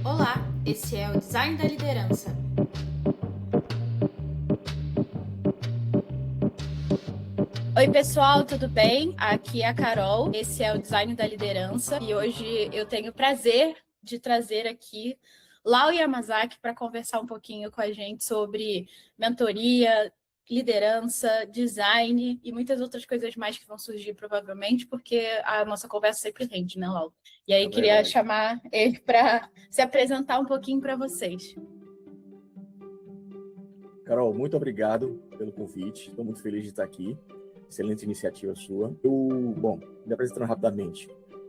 Olá, esse é o Design da Liderança. Oi, pessoal, tudo bem? Aqui é a Carol, esse é o Design da Liderança e hoje eu tenho o prazer de trazer aqui Lau Yamazaki para conversar um pouquinho com a gente sobre mentoria, liderança, design e muitas outras coisas mais que vão surgir provavelmente, porque a nossa conversa sempre rende, né, Lau? E aí queria chamar ele para se apresentar um pouquinho para vocês. Carol, muito obrigado pelo convite. Estou muito feliz de estar aqui. Excelente iniciativa sua. Me apresentando rapidamente.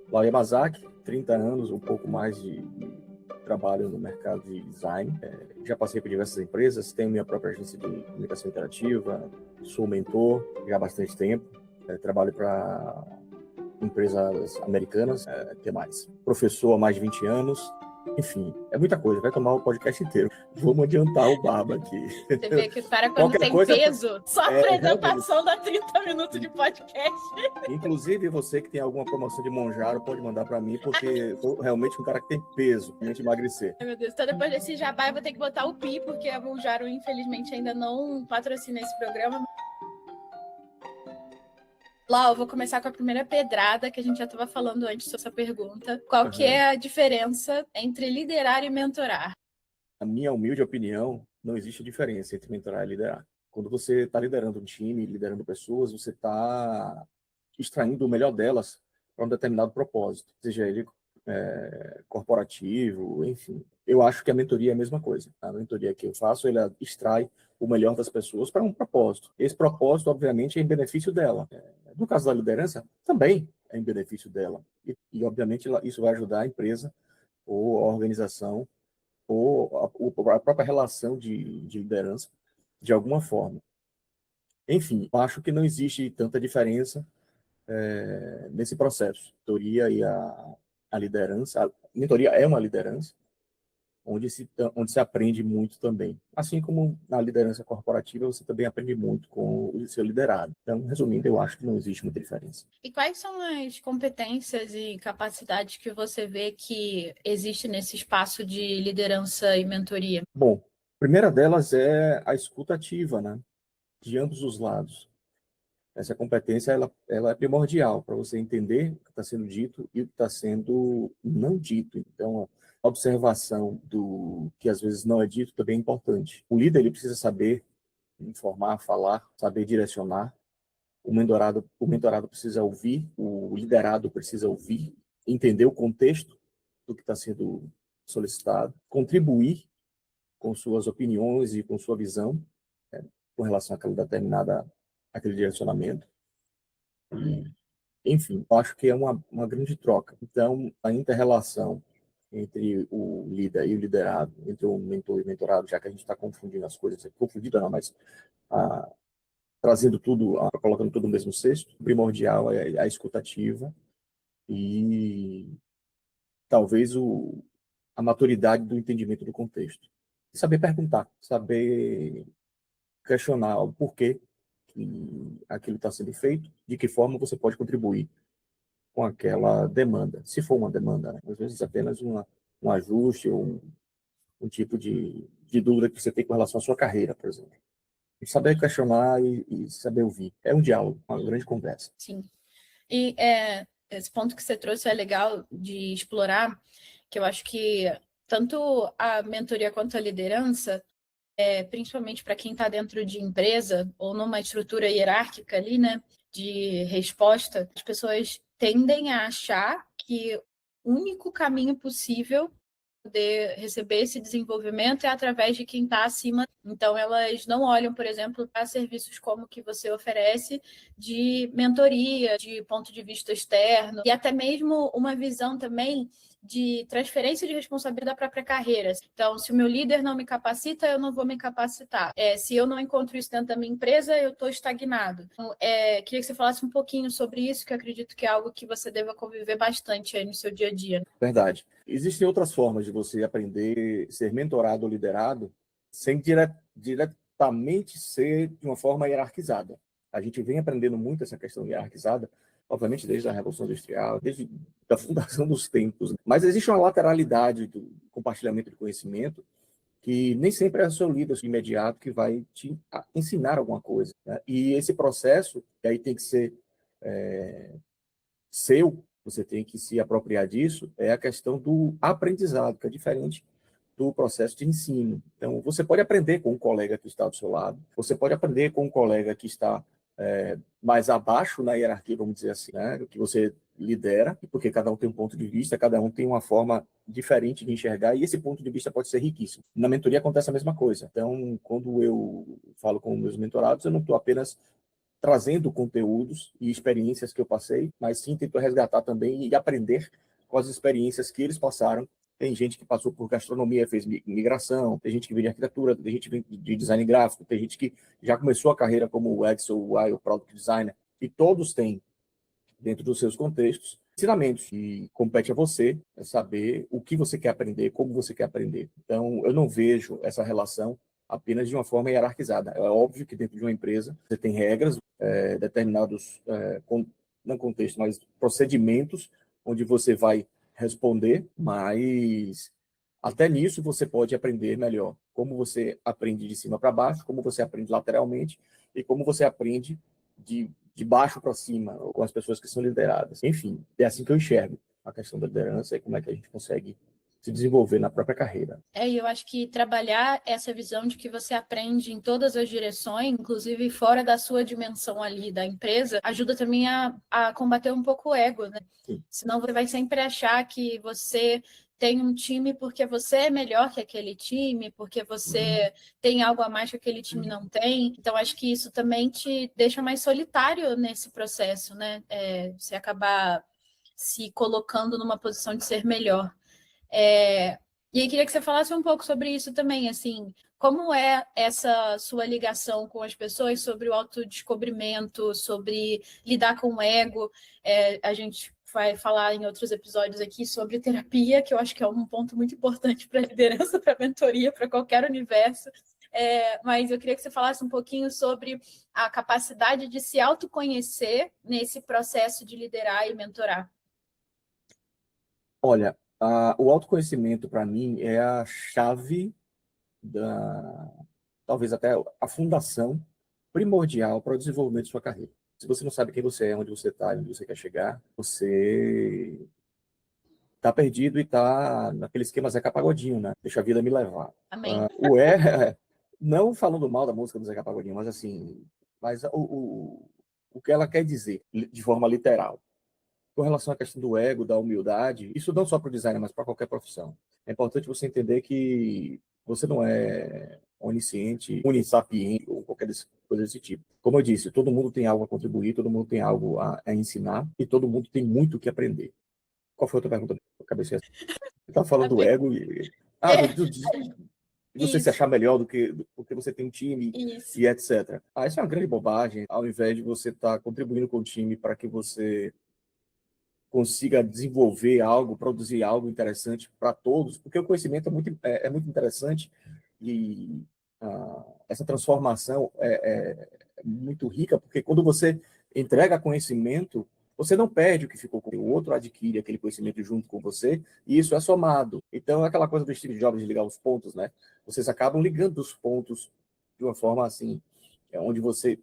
Lau Yamazaki, 30 anos, um pouco mais de trabalho no mercado de design. Já passei por diversas empresas, tenho minha própria agência de comunicação interativa, sou mentor já há bastante tempo. Trabalho para empresas americanas, que mais? Professor há mais de 20 anos. Enfim, é muita coisa, vai tomar o podcast inteiro. Vamos adiantar o baba aqui. Você vê que o cara, quando Qualquer tem coisa, peso, só a apresentação dá 30 minutos de podcast. Inclusive, você que tem alguma promoção de Monjaro, pode mandar para mim, porque eu sou realmente um cara que tem peso, pra gente emagrecer. Ai, meu Deus, então depois desse jabá eu vou ter que botar o pi, porque a Monjaro, infelizmente, ainda não patrocina esse programa. Lau, eu vou começar com a primeira pedrada, que a gente já estava falando antes sobre essa pergunta. Qual que é a diferença entre liderar e mentorar? Na minha humilde opinião, não existe diferença entre mentorar e liderar. Quando você está liderando um time, liderando pessoas, você está extraindo o melhor delas para um determinado propósito, seja ele corporativo, enfim. Eu acho que a mentoria é a mesma coisa. A mentoria que eu faço, ela extrai o melhor das pessoas para um propósito. Esse propósito, obviamente, é em benefício dela. No caso da liderança, também é em benefício dela. Obviamente, isso vai ajudar a empresa ou a organização ou a própria relação de liderança de alguma forma. Enfim, acho que não existe tanta diferença nesse processo. A mentoria e a liderança, a mentoria é uma liderança onde se aprende muito também. Assim como na liderança corporativa, você também aprende muito com o seu liderado. Então, resumindo, eu acho que não existe muita diferença. E quais são as competências e capacidades que você vê que existe nesse espaço de liderança e mentoria? Bom, a primeira delas é a escuta ativa, né? De ambos os lados. Essa competência ela é primordial para você entender o que está sendo dito e o que está sendo não dito. Então, a observação do que às vezes não é dito também é importante. O líder ele precisa saber informar, falar, saber direcionar. O mentorado precisa ouvir, o liderado precisa ouvir, entender o contexto do que está sendo solicitado, contribuir com suas opiniões e com sua visão, com relação àquele direcionamento. Enfim, eu acho que é uma grande troca. Então, a inter-relação entre o líder e o liderado, entre o mentor e o mentorado, já que a gente está confundindo as coisas, confundindo não, mas ah, trazendo tudo, colocando tudo no mesmo cesto, o primordial é a escutativa e talvez a maturidade do entendimento do contexto. Saber perguntar, saber questionar o porquê que aquilo está sendo feito, de que forma você pode contribuir com aquela demanda, se for uma demanda, né? Às vezes apenas um ajuste ou um tipo de dúvida que você tem com relação à sua carreira, por exemplo. E saber questionar e saber ouvir. É um diálogo, uma grande conversa. Sim. E esse ponto que você trouxe é legal de explorar, que eu acho que tanto a mentoria quanto a liderança, principalmente para quem está dentro de empresa ou numa estrutura hierárquica ali, né, de resposta, as pessoas tendem a achar que o único caminho possível poder receber esse desenvolvimento é através de quem está acima. Então, elas não olham, por exemplo, para serviços como que você oferece de mentoria, de ponto de vista externo, e até mesmo uma visão também de transferência de responsabilidade da própria carreira. Então, se o meu líder não me capacita, eu não vou me capacitar. Se eu não encontro isso dentro da minha empresa, eu estou estagnado. Então, queria que você falasse um pouquinho sobre isso, que eu acredito que é algo que você deva conviver bastante aí no seu dia a dia. Verdade. Existem outras formas de você aprender, ser mentorado ou liderado, sem diretamente ser de uma forma hierarquizada. A gente vem aprendendo muito essa questão hierarquizada obviamente desde a Revolução Industrial, desde a fundação dos tempos. Mas existe uma lateralidade do compartilhamento de conhecimento que nem sempre é o seu líder imediato que vai te ensinar alguma coisa, né? E esse processo, que aí tem que ser seu, você tem que se apropriar disso, é a questão do aprendizado, que é diferente do processo de ensino. Então, você pode aprender com um colega que está do seu lado, você pode aprender com um colega que está mais abaixo na hierarquia, vamos dizer assim, né, que você lidera, porque cada um tem um ponto de vista, cada um tem uma forma diferente de enxergar, e esse ponto de vista pode ser riquíssimo. Na mentoria acontece a mesma coisa. Então, quando eu falo com meus mentorados, eu não estou apenas trazendo conteúdos e experiências que eu passei, mas sim tento resgatar também e aprender com as experiências que eles passaram. Tem gente que passou por gastronomia, fez migração, tem gente que veio de arquitetura, tem gente que vem de design gráfico, tem gente que já começou a carreira como UX ou UI ou Product Designer, e todos têm, dentro dos seus contextos, ensinamentos, e compete a você saber o que você quer aprender, como você quer aprender. Então, eu não vejo essa relação apenas de uma forma hierarquizada. É óbvio que dentro de uma empresa você tem regras, determinados, não contexto, mas procedimentos, onde você vai responder, mas até nisso você pode aprender melhor. Como você aprende de cima para baixo, como você aprende lateralmente e como você aprende de baixo para cima, com as pessoas que são lideradas. Enfim, é assim que eu enxergo a questão da liderança e como é que a gente consegue se desenvolver na própria carreira. E eu acho que trabalhar essa visão de que você aprende em todas as direções, inclusive fora da sua dimensão ali da empresa, ajuda também a combater um pouco o ego, né? Sim. Senão você vai sempre achar que você tem um time porque você é melhor que aquele time, porque você tem algo a mais que aquele time não tem. Então, acho que isso também te deixa mais solitário nesse processo, né? Você acabar se colocando numa posição de ser melhor. E aí queria que você falasse um pouco sobre isso também, assim, como é essa sua ligação com as pessoas, sobre o autodescobrimento, sobre lidar com o ego. A gente vai falar em outros episódios aqui sobre terapia, que eu acho que é um ponto muito importante para a liderança, para a mentoria, para qualquer universo. Mas eu queria que você falasse um pouquinho sobre a capacidade de se autoconhecer nesse processo de liderar e mentorar. Olha, o autoconhecimento, para mim, é a chave talvez até a fundação primordial para o desenvolvimento de sua carreira. Se você não sabe quem você é, onde você está, onde você quer chegar, você está perdido e está naquele esquema Zeca Pagodinho, né? Deixa a vida me levar. Amém. Não falando mal da música do Zeca Pagodinho, mas assim, mas o que ela quer dizer de forma literal. Com relação à questão do ego, da humildade, isso não só para o designer, mas para qualquer profissão. É importante você entender que você não é onisciente, unisapiente ou qualquer coisa desse tipo. Como eu disse, todo mundo tem algo a contribuir, todo mundo tem algo a ensinar e todo mundo tem muito o que aprender. Qual foi a outra pergunta? Acabei esquecendo. Você está falando do ego e... de você se Isso, achar melhor do que porque você tem um time isso. e etc. Isso é uma grande bobagem. Ao invés de você estar contribuindo com o time para que você consiga desenvolver algo, produzir algo interessante para todos, porque o conhecimento é muito interessante e essa transformação é muito rica, porque quando você entrega conhecimento, você não perde o que ficou com o outro, adquire aquele conhecimento junto com você, e isso é somado. Então, é aquela coisa do Steve Jobs de ligar os pontos, né? Vocês acabam ligando os pontos de uma forma assim, onde você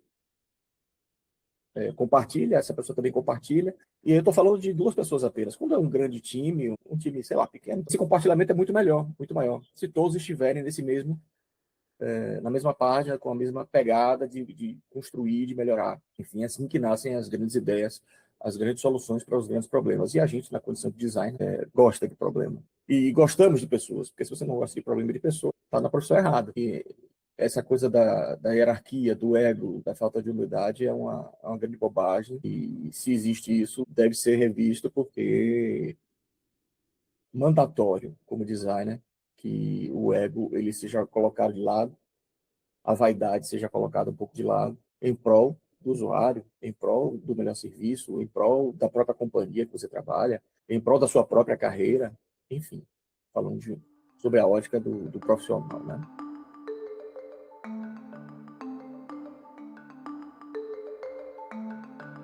compartilha, essa pessoa também compartilha, e eu estou falando de duas pessoas apenas. Quando é um grande time, um time, sei lá, pequeno, esse compartilhamento é muito melhor, muito maior. Se todos estiverem na mesma página, com a mesma pegada de construir, de melhorar. Enfim, é assim que nascem as grandes ideias, as grandes soluções para os grandes problemas. E a gente, na condição de design, gosta de problema. E gostamos de pessoas, porque se você não gosta de problema de pessoa, está na profissão errada. E essa coisa da hierarquia, do ego, da falta de humildade é uma grande bobagem. E se existe isso, deve ser revisto, porque mandatório, como designer, que o ego ele seja colocado de lado, a vaidade seja colocada um pouco de lado, em prol do usuário, em prol do melhor serviço, em prol da própria companhia que você trabalha, em prol da sua própria carreira, enfim, falando sobre a ótica do profissional, né?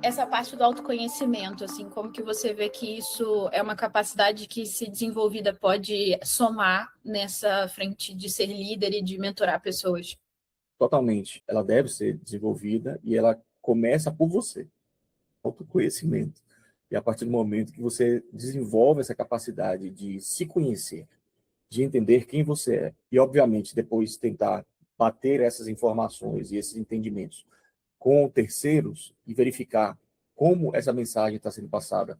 essa parte do autoconhecimento, assim, como que você vê que isso é uma capacidade que, se desenvolvida, pode somar nessa frente de ser líder e de mentorar pessoas? Totalmente. Ela deve ser desenvolvida e ela começa por você, autoconhecimento. E a partir do momento que você desenvolve essa capacidade de se conhecer, de entender quem você é, e, obviamente, depois tentar bater essas informações e esses entendimentos com terceiros e verificar como essa mensagem está sendo passada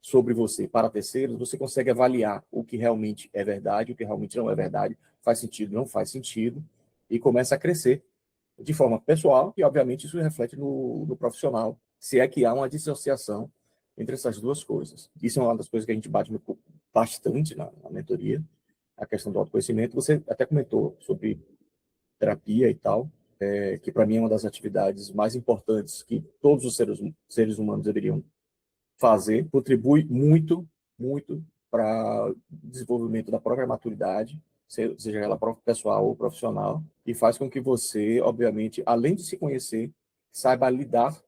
sobre você para terceiros, você consegue avaliar o que realmente é verdade, o que realmente não é verdade, faz sentido, não faz sentido, e começa a crescer de forma pessoal, e obviamente isso reflete no profissional, se é que há uma dissociação entre essas duas coisas. Isso é uma das coisas que a gente bate bastante na mentoria, a questão do autoconhecimento. Você até comentou sobre terapia e tal, que para mim é uma das atividades mais importantes que todos os seres humanos deveriam fazer, contribui muito, muito para o desenvolvimento da própria maturidade, seja ela pessoal ou profissional, e faz com que você, obviamente, além de se conhecer, saiba lidar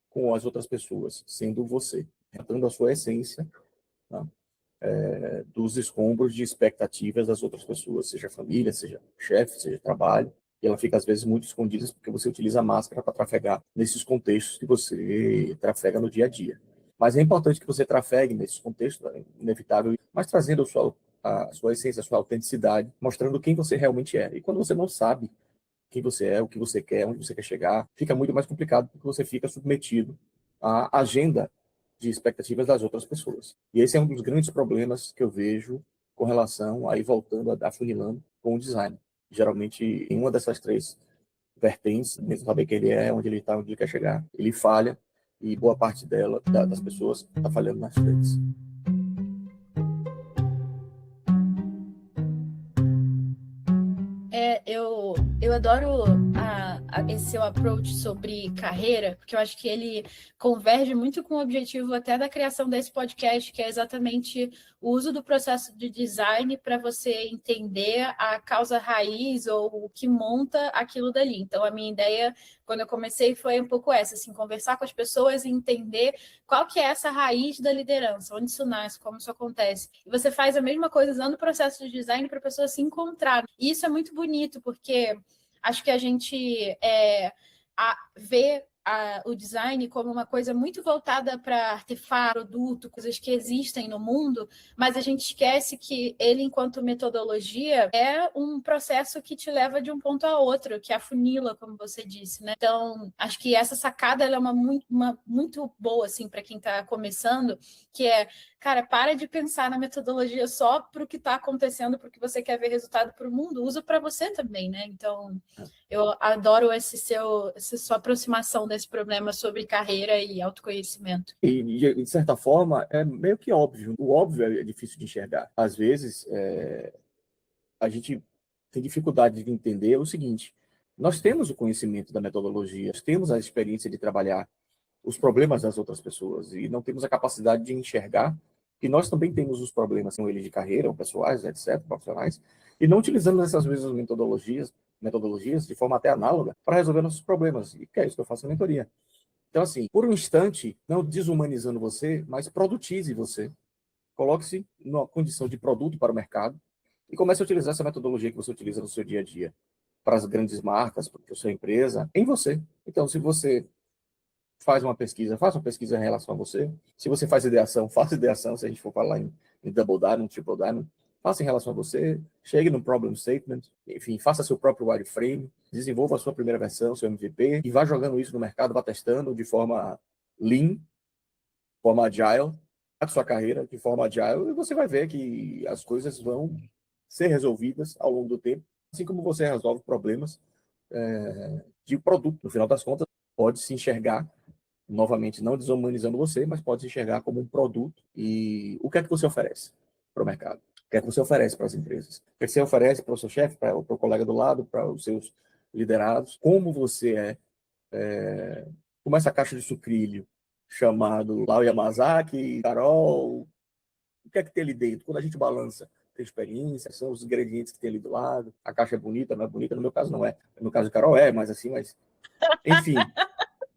com as outras pessoas, sendo você, tratando a sua essência, tá? Dos escombros de expectativas das outras pessoas, seja família, seja chefe, seja trabalho, e ela fica às vezes muito escondida porque você utiliza a máscara para trafegar nesses contextos que você trafega no dia a dia. Mas é importante que você trafegue nesses contextos, é inevitável, mas trazendo a sua essência, a sua autenticidade, mostrando quem você realmente é. E quando você não sabe quem você é, o que você quer, onde você quer chegar, fica muito mais complicado porque você fica submetido à agenda de expectativas das outras pessoas. E esse é um dos grandes problemas que eu vejo com relação, aí voltando a afunilando, com o design. Geralmente, em uma dessas três vertentes, mesmo saber quem ele é, onde ele está, onde ele quer chegar, ele falha, e boa parte das pessoas está falhando nas três. Eu adoro esse seu approach sobre carreira, porque eu acho que ele converge muito com o objetivo até da criação desse podcast, que é exatamente o uso do processo de design para você entender a causa raiz ou o que monta aquilo dali. Então, a minha ideia, quando eu comecei, foi um pouco essa, assim, conversar com as pessoas e entender qual que é essa raiz da liderança, onde isso nasce, como isso acontece. E você faz a mesma coisa usando o processo de design para a pessoa se encontrar. E isso é muito bonito, porque acho que a gente vê o design como uma coisa muito voltada para artefato, produto, coisas que existem no mundo, mas a gente esquece que ele, enquanto metodologia, é um processo que te leva de um ponto a outro, que afunila, como você disse, né? Então, acho que essa sacada ela é uma muito boa, assim, para quem está começando, que é, cara, para de pensar na metodologia só para o que está acontecendo, porque você quer ver resultado para o mundo, usa para você também, né? Então, eu adoro essa sua aproximação desse problema sobre carreira e autoconhecimento. E, de certa forma, é meio que óbvio. O óbvio é difícil de enxergar. Às vezes, a gente tem dificuldade de entender o seguinte: nós temos o conhecimento da metodologia, nós temos a experiência de trabalhar os problemas das outras pessoas e não temos a capacidade de enxergar que nós também temos os problemas com eles de carreira, ou pessoais, etc., profissionais, e não utilizamos essas mesmas metodologias de forma até análoga para resolver nossos problemas. E que é isso que eu faço na mentoria. Então, assim, por um instante, não desumanizando você, mas produtize você. Coloque-se numa condição de produto para o mercado e comece a utilizar essa metodologia que você utiliza no seu dia a dia para as grandes marcas, para a sua empresa, em você. Então, se você faça uma pesquisa em relação a você. Se você faz ideação, faça ideação, se a gente for falar em double diamond, triple diamond, faça em relação a você, chegue no problem statement, enfim, faça seu próprio wireframe, desenvolva a sua primeira versão, seu MVP, e vá jogando isso no mercado, vá testando de forma lean, forma agile, a sua carreira de forma agile, e você vai ver que as coisas vão ser resolvidas ao longo do tempo, assim como você resolve problemas de produto. No final das contas, pode se enxergar, novamente, não desumanizando você, mas pode se enxergar como um produto. E o que é que você oferece para o mercado? O que é que você oferece para as empresas? O que é que você oferece para o seu chefe, para o colega do lado, para os seus liderados? Como você como essa caixa de sucrilho chamado Lau Yamazaki, Carol, o que é que tem ali dentro? Quando a gente balança, tem experiência, são os ingredientes que tem ali do lado, a caixa é bonita, não é bonita, no meu caso não é. No caso de Carol mas assim, mas enfim,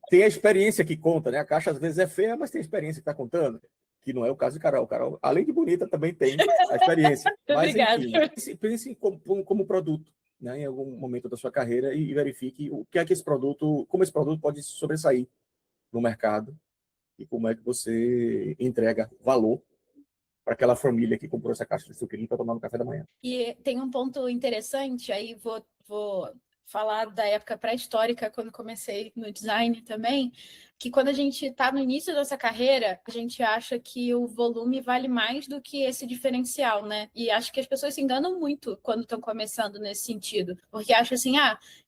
tem a experiência que conta, né? A caixa às vezes é feia, mas tem a experiência que está contando, que não é o caso de Carol. Carol, além de bonita, também tem a experiência. Mas, Obrigada. enfim, pense como produto, né? Em algum momento da sua carreira e verifique o que é que esse produto, como esse produto pode se sobressair no mercado e como é que você entrega valor para aquela família que comprou essa caixa de sucrilho para tomar no café da manhã. E tem um ponto interessante, aí vou falar da época pré-histórica, quando comecei no design também, que quando a gente está no início dessa carreira, a gente acha que o volume vale mais do que esse diferencial, né? E acho que as pessoas se enganam muito quando estão começando nesse sentido, porque acham assim,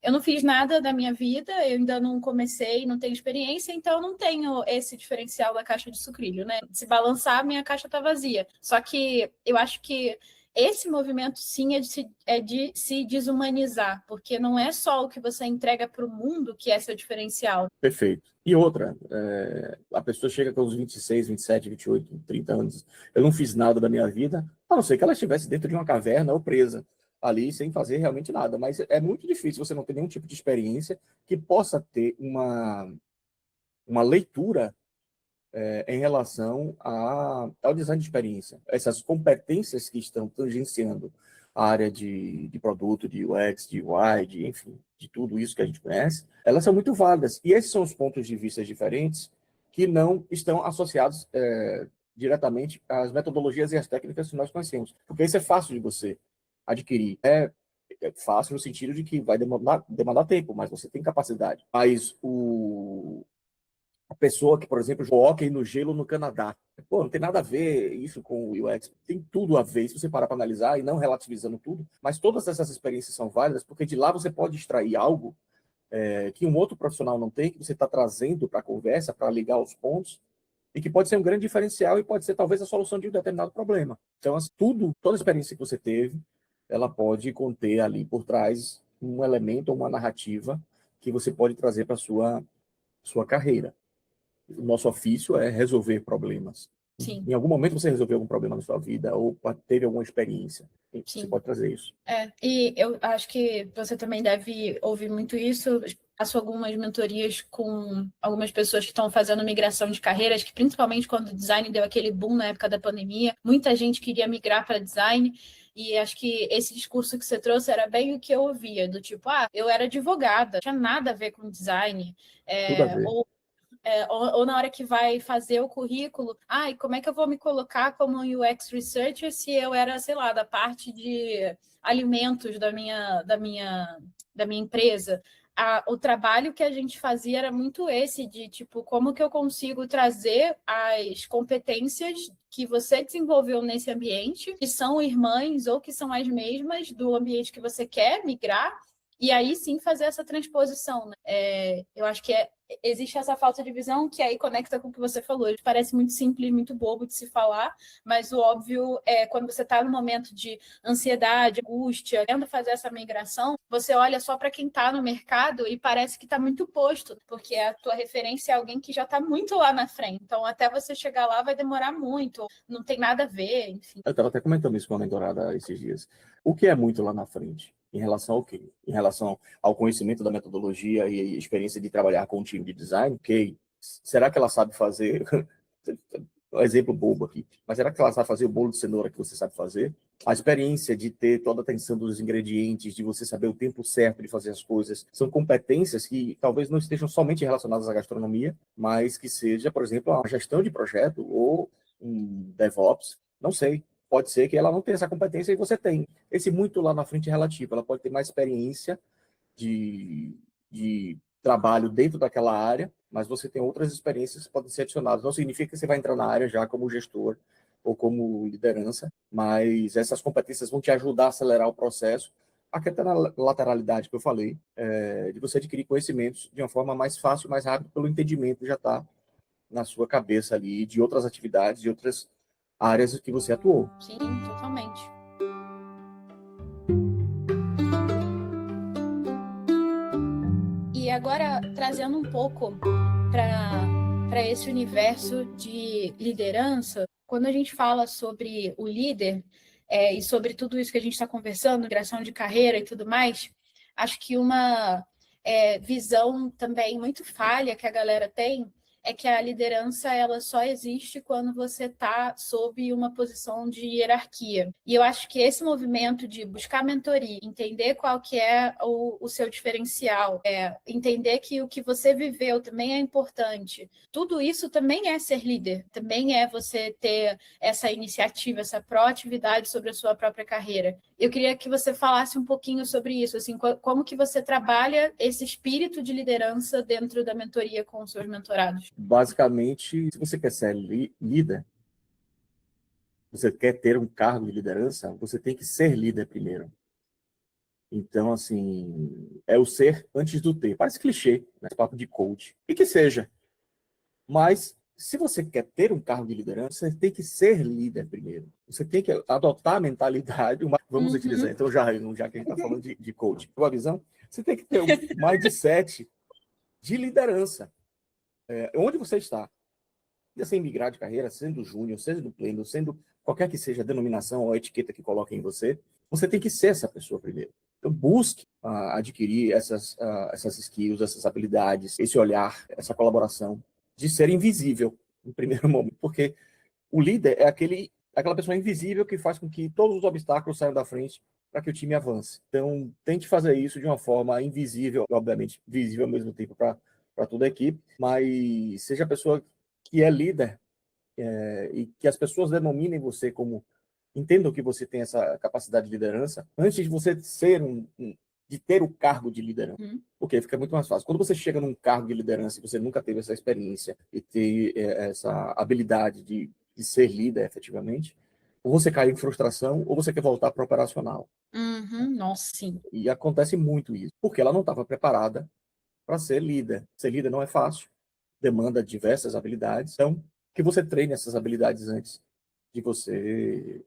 eu não fiz nada da minha vida, eu ainda não comecei, não tenho experiência, então eu não tenho esse diferencial da caixa de sucrilho, né? Se balançar, minha caixa está vazia. Só que eu acho que esse movimento, sim, é de se desumanizar, porque não é só o que você entrega para o mundo que é seu diferencial. Perfeito. E outra, a pessoa chega com os 26, 27, 28, 30 anos. Eu não fiz nada da minha vida, a não ser que ela estivesse dentro de uma caverna ou presa ali, sem fazer realmente nada. Mas é muito difícil você não ter nenhum tipo de experiência que possa ter uma leitura em relação ao design de experiência. Essas competências que estão tangenciando a área de produto, de UX, de UI, enfim, de tudo isso que a gente conhece, elas são muito válidas. E esses são os pontos de vista diferentes que não estão associados diretamente às metodologias e às técnicas que nós conhecemos. Porque isso é fácil de você adquirir. É fácil no sentido de que vai demandar tempo, mas você tem capacidade. Mas a pessoa que, por exemplo, joga hóquei no gelo no Canadá. Pô, não tem nada a ver isso com o UX. Tem tudo a ver, se você parar para analisar, e não relativizando tudo, mas todas essas experiências são válidas, porque de lá você pode extrair algo que um outro profissional não tem, que você está trazendo para a conversa, para ligar os pontos, e que pode ser um grande diferencial e pode ser talvez a solução de um determinado problema. Então, assim, toda a experiência que você teve, ela pode conter ali por trás um elemento, uma narrativa que você pode trazer para a sua carreira. O nosso ofício é resolver problemas. Sim. Em algum momento você resolveu algum problema na sua vida ou teve alguma experiência. Você Sim. pode trazer isso. E eu acho que você também deve ouvir muito isso. Faço algumas mentorias com algumas pessoas que estão fazendo migração de carreiras, que principalmente quando o design deu aquele boom na época da pandemia, muita gente queria migrar para design. E acho que esse discurso que você trouxe era bem o que eu ouvia, do tipo, eu era advogada, não tinha nada a ver com design. Tudo a ver. Ou na hora que vai fazer o currículo, e como é que eu vou me colocar como um UX Researcher se eu era, sei lá, da parte de alimentos da minha empresa? O trabalho que a gente fazia era muito esse, de tipo, como que eu consigo trazer as competências que você desenvolveu nesse ambiente, que são irmãs ou que são as mesmas do ambiente que você quer migrar, e aí sim fazer essa transposição, né? Eu acho que existe essa falta de visão que aí conecta com o que você falou. Parece muito simples, muito bobo de se falar, mas o óbvio é quando você está no momento de ansiedade, angústia, querendo fazer essa migração, você olha só para quem está no mercado e parece que está muito posto, porque a tua referência é alguém que já está muito lá na frente. Então, até você chegar lá vai demorar muito, não tem nada a ver, enfim. Eu estava até comentando isso com a mentorada esses dias. O que é muito lá na frente? Em relação ao quê? Em relação ao conhecimento da metodologia e experiência de trabalhar com um time de design, ok. Será que ela sabe fazer? Um exemplo bobo aqui. Mas será que ela sabe fazer o bolo de cenoura que você sabe fazer? A experiência de ter toda a atenção dos ingredientes, de você saber o tempo certo de fazer as coisas, são competências que talvez não estejam somente relacionadas à gastronomia, mas que seja, por exemplo, a gestão de projeto ou um DevOps, não sei. Pode ser que ela não tenha essa competência e você tem. Esse muito lá na frente é relativo. Ela pode ter mais experiência de trabalho dentro daquela área, mas você tem outras experiências que podem ser adicionadas. Não significa que você vai entrar na área já como gestor ou como liderança, mas essas competências vão te ajudar a acelerar o processo. Aqui até na lateralidade que eu falei, de você adquirir conhecimentos de uma forma mais fácil, mais rápida, pelo entendimento que já está na sua cabeça ali, de outras atividades, de outras áreas que você atuou. Sim, totalmente. E agora, trazendo um pouco para esse universo de liderança, quando a gente fala sobre o líder e sobre tudo isso que a gente está conversando, migração de carreira e tudo mais, acho que uma visão também muito falha que a galera tem, é que a liderança ela só existe quando você está sob uma posição de hierarquia. E eu acho que esse movimento de buscar mentoria, entender qual que é o seu diferencial, entender que o que você viveu também é importante, tudo isso também é ser líder, também é você ter essa iniciativa, essa proatividade sobre a sua própria carreira. Eu queria que você falasse um pouquinho sobre isso, assim, como que você trabalha esse espírito de liderança dentro da mentoria com os seus mentorados. Basicamente, se você quer ser líder, você quer ter um cargo de liderança, você tem que ser líder primeiro. Então, assim, é o ser antes do ter. Parece clichê, né? Papo de coach. E que seja. Mas, se você quer ter um cargo de liderança, você tem que ser líder primeiro. Você tem que adotar a mentalidade, vamos utilizar, então, já que a gente está falando de coach, tua visão, você tem que ter um mindset de liderança. Onde você está? Sem migrar de carreira, sendo júnior, sendo pleno, sendo qualquer que seja a denominação ou a etiqueta que coloquem em você, você tem que ser essa pessoa primeiro. Então, busque adquirir essas skills, essas habilidades, esse olhar, essa colaboração, de ser invisível, no primeiro momento. Porque o líder é aquela pessoa invisível que faz com que todos os obstáculos saiam da frente para que o time avance. Então, tente fazer isso de uma forma invisível, obviamente visível ao mesmo tempo para toda a equipe, mas seja a pessoa que é líder e que as pessoas denominem você como, entendam que você tem essa capacidade de liderança antes de você ser de ter o cargo de liderança. Porque fica muito mais fácil. Quando você chega num cargo de liderança e você nunca teve essa experiência e ter essa habilidade de ser líder efetivamente, ou você cai em frustração ou você quer voltar para o operacional. Nossa, sim. E acontece muito isso, porque ela não estava preparada para ser líder. Ser líder não é fácil, demanda diversas habilidades. Então, que você treine essas habilidades antes de você,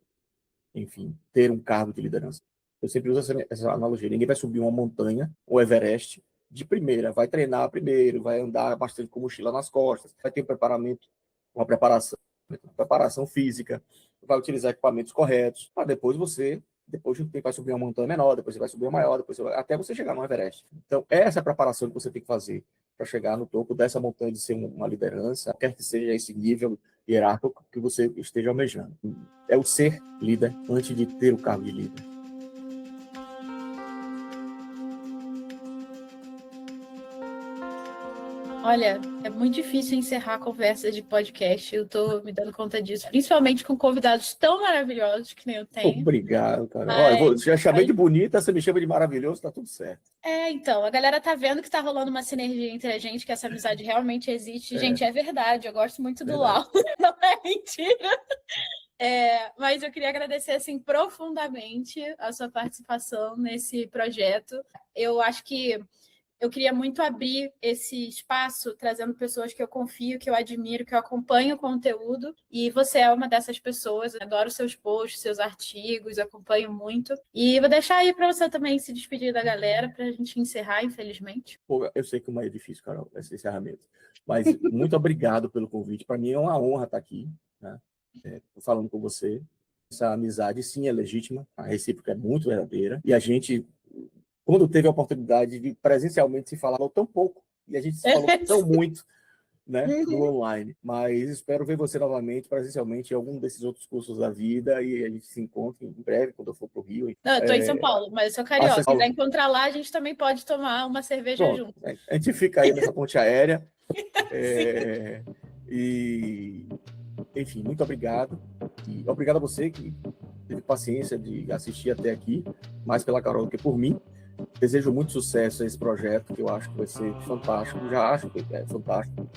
enfim, ter um cargo de liderança. Eu sempre uso essa analogia. Ninguém vai subir uma montanha, o Everest, de primeira. Vai treinar primeiro, vai andar bastante com mochila nas costas, vai ter uma preparação física, vai utilizar equipamentos corretos, para depois de um tempo, vai subir uma montanha menor, depois você vai subir uma maior, até você chegar no Everest. Então, essa é a preparação que você tem que fazer para chegar no topo dessa montanha de ser uma liderança, quer que seja esse nível hierárquico que você esteja almejando. É o ser líder antes de ter o cargo de líder. Olha, é muito difícil encerrar conversas de podcast, eu tô me dando conta disso, principalmente com convidados tão maravilhosos que nem eu tenho. Obrigado, cara. Olha, já chamei de bonita, você me chama de maravilhoso, tá tudo certo. Então, a galera tá vendo que tá rolando uma sinergia entre a gente, que essa amizade realmente existe. Gente, é verdade, eu gosto muito do Lau, não é mentira. Mas eu queria agradecer, assim, profundamente a sua participação nesse projeto. Eu acho que eu queria muito abrir esse espaço, trazendo pessoas que eu confio, que eu admiro, que eu acompanho o conteúdo, e você é uma dessas pessoas. Eu adoro seus posts, seus artigos, acompanho muito. E vou deixar aí para você também se despedir da galera, para a gente encerrar, infelizmente. Pô, eu sei que é difícil, Carol, esse encerramento, mas muito obrigado pelo convite. Para mim é uma honra estar aqui, né? Falando com você. Essa amizade, sim, é legítima, a recíproca é muito verdadeira, e a gente, quando teve a oportunidade de presencialmente se falar, falou tão pouco, e a gente se falou tão muito, né, no online. Mas espero ver você novamente, presencialmente, em algum desses outros cursos da vida, e a gente se encontre em breve, quando eu for para o Rio. Não, eu estou em São Paulo, mas eu sou carioca. Se quiser encontrar lá, a gente também pode tomar uma cerveja junto. A gente fica aí nessa ponte aérea. E, enfim, muito obrigado. E obrigado a você que teve paciência de assistir até aqui, mais pela Carol do que por mim. Desejo muito sucesso a esse projeto, que eu acho que vai ser fantástico. Já acho que é fantástico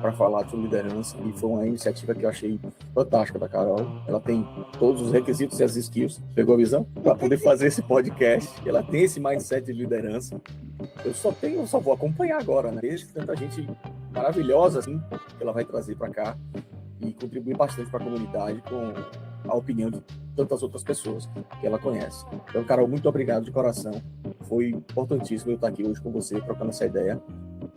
para falar sobre liderança. E foi uma iniciativa que eu achei fantástica da Carol. Ela tem todos os requisitos e as skills, pegou a visão? Para poder fazer esse podcast. Ela tem esse mindset de liderança. Eu só vou acompanhar agora, né? Desde tanta gente maravilhosa assim, que ela vai trazer para cá e contribuir bastante para a comunidade com a opinião de tantas outras pessoas que ela conhece. Então, Carol, muito obrigado de coração. Foi importantíssimo eu estar aqui hoje com você, trocando essa ideia.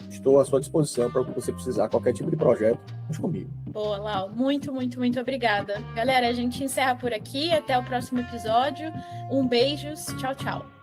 Estou à sua disposição para o que você precisar, qualquer tipo de projeto, conte comigo. Boa, Lau. Muito, muito, muito obrigada. Galera, a gente encerra por aqui. Até o próximo episódio. Um beijos. Tchau, tchau.